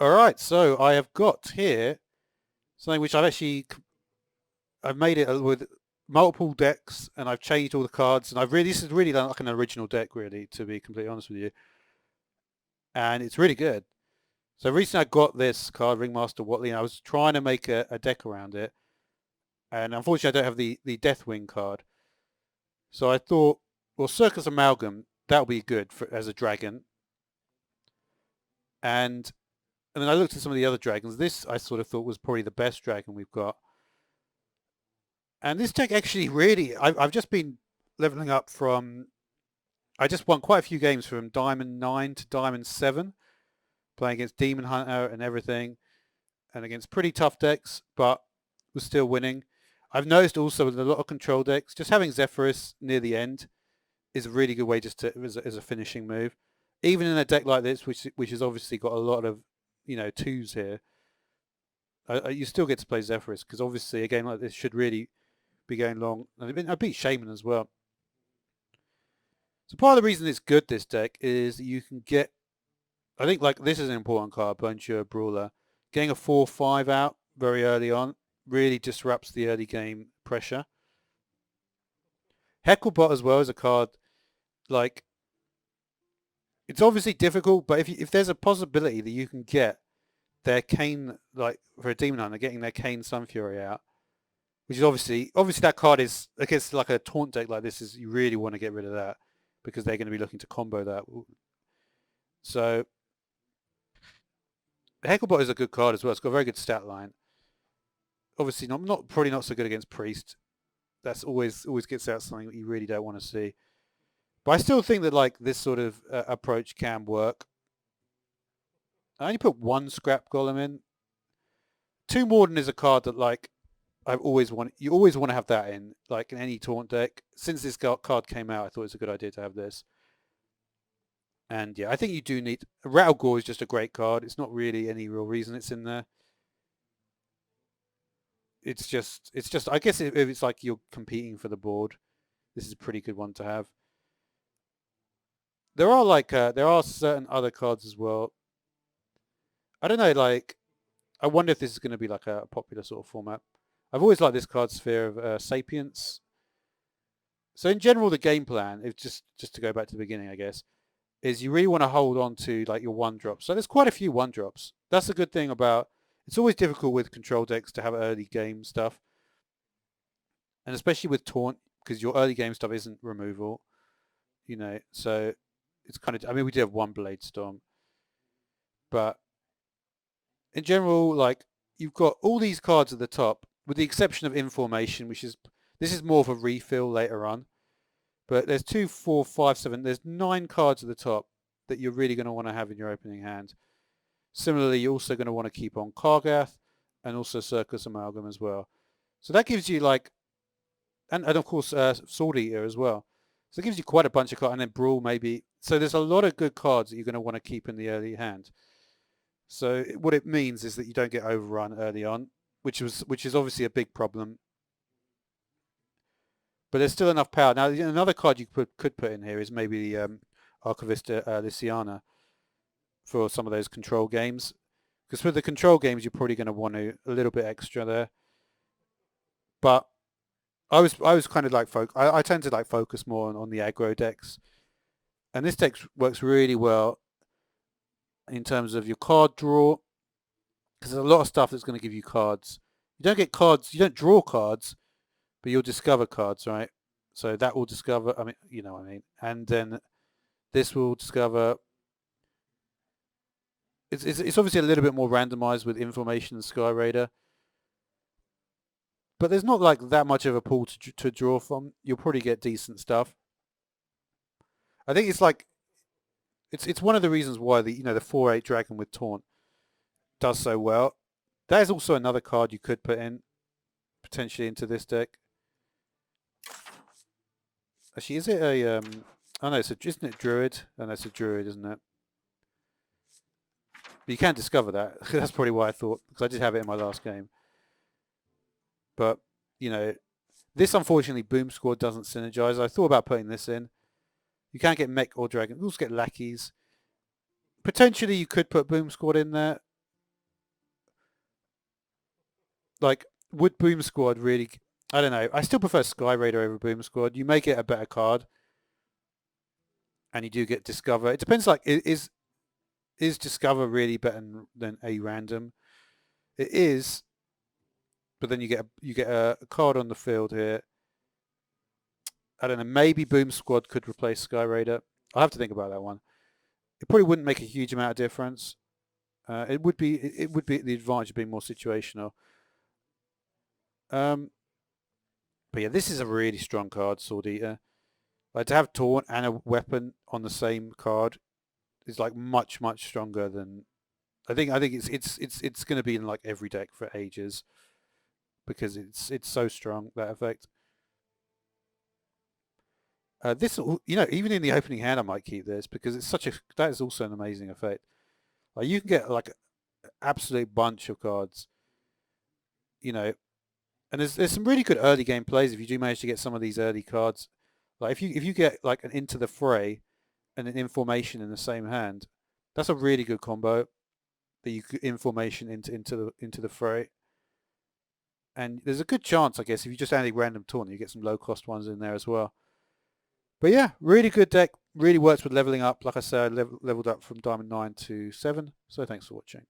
All right, so I have got here something which I've made it with multiple decks, and I've changed all the cards, and this is really like an original deck, really, to be completely honest with you, and it's really good. So recently I got this card, Ringmaster Watley, and I was trying to make a deck around it, and unfortunately I don't have the Deathwing card. So I thought, well, Circus Amalgam, that'll be good as a dragon, and and then I looked at some of the other dragons. This I sort of thought was probably the best dragon we've got. And this deck actually really, I've just been leveling up from, I just won quite a few games from Diamond 9 to Diamond 7, playing against Demon Hunter and everything, and against pretty tough decks, but was still winning. I've noticed also with a lot of control decks, just having Zephyrus near the end is a really good way just to, as a finishing move. Even in a deck like this, which has obviously got a lot of, twos here, you still get to play Zephyrus because obviously a game like this should really be going long. And I beat Shaman as well. So part of the reason it's good, this deck, is you can get, I think like this is an important card, Bonjour Brawler. Getting a 4-5 out very early on really disrupts the early game pressure. Hecklebot as well is a card, like, it's obviously difficult, but if there's a possibility that you can get their Kane, like for a Demon Hunter, getting their Kane Sunfury out, which is obviously that card is against like a taunt deck like this, is you really want to get rid of that because they're going to be looking to combo that. So Hecklebot is a good card as well. It's got a very good stat line. Obviously not probably not so good against Priest. That's always gets out something that you really don't want to see. But I still think that like this sort of approach can work. I only put one Scrap Golem in. Two Morden is a card that like you always want to have that in, like in any taunt deck. Since this card came out, I thought it was a good idea to have this. And yeah, I think you do need, Rattlegore is just a great card. It's not really any real reason it's in there. It's just I guess if it's like you're competing for the board, this is a pretty good one to have. There are certain other cards as well. I don't know, like I wonder if this is going to be like a popular sort of format. I've always liked this card, Sphere of Sapience. So in general, the game plan, if just to go back to the beginning, I guess, is you really want to hold on to like your one drops. So there's quite a few one drops. That's a good thing about. It's always difficult with control decks to have early game stuff, and especially with taunt because your early game stuff isn't removal. So it's kind of. I mean, we did have one Blade Storm, but in general, like you've got all these cards at the top, with the exception of Information, which is this is more of a refill later on. But there's 2, 4, 5, 7. There's 9 cards at the top that you're really going to want to have in your opening hand. Similarly, you're also going to want to keep on Kargath and also Circus Amalgam as well. So that gives you like, and of course Sword Eater as well. So it gives you quite a bunch of cards, and then Brawl maybe. So there's a lot of good cards that you're going to want to keep in the early hand. So what it means is that you don't get overrun early on, which is obviously a big problem. But there's still enough power. Now, another card you could put in here is maybe the Archivista Lysiana for some of those control games. Because for the control games, you're probably going to want a little bit extra there. But I was kind of like I tend to like focus more on the aggro decks, and this deck works really well in terms of your card draw, because there's a lot of stuff that's going to give you cards. You don't get cards, you don't draw cards, but you'll discover cards, right? So that will discover. I mean, you know what I mean. And then this will discover. It's obviously a little bit more randomized with Information and Sky Raider, but there's not like that much of a pool to draw from. You'll probably get decent stuff. I think it's like it's one of the reasons why the 4/8 dragon with taunt does so well. That is also another card you could put in potentially into this deck. Actually, is it a oh no, isn't it Druid? Oh no, it's a Druid, isn't it? But you can discover that. That's probably why I thought, because I did have it in my last game. But this unfortunately Boom Squad doesn't synergize. I thought about putting this in. You can't get mech or dragon. You also get lackeys. Potentially you could put Boom Squad in there, like, would Boom Squad really? I don't know. I still prefer Sky Raider over Boom Squad. You make it a better card, and you do get Discover. It depends. Like, is Discover really better than a random? It is, but then you get a card on the field here. I don't know. Maybe Boom Squad could replace Sky Raider. I'll have to think about that one. It probably wouldn't make a huge amount of difference. It would be the advantage of being more situational. But yeah, this is a really strong card, Sword Eater. Like, to have Taunt and a weapon on the same card is like much stronger than I think it's going to be in like every deck for ages because it's so strong, that effect. This, even in the opening hand, I might keep this because that is also an amazing effect. Like, you can get like an absolute bunch of cards, and there's some really good early game plays if you do manage to get some of these early cards. Like, if you get like an Into the Fray and an Information in the same hand, that's a really good combo. That you could Information into the Fray, and there's a good chance, I guess, if you just add a random taunt, you get some low cost ones in there as well. But yeah, really good deck. Really works with leveling up. Like I said, I leveled up from Diamond 9 to 7. So thanks for watching.